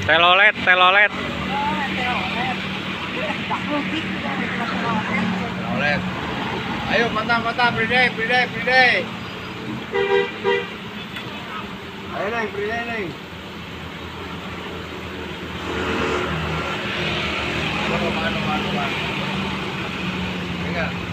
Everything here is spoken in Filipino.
Telolet, telolet. Telolet. Ayo, pantang, Friday. Ayo, Neng, Friday, Neng. Mano. Venga.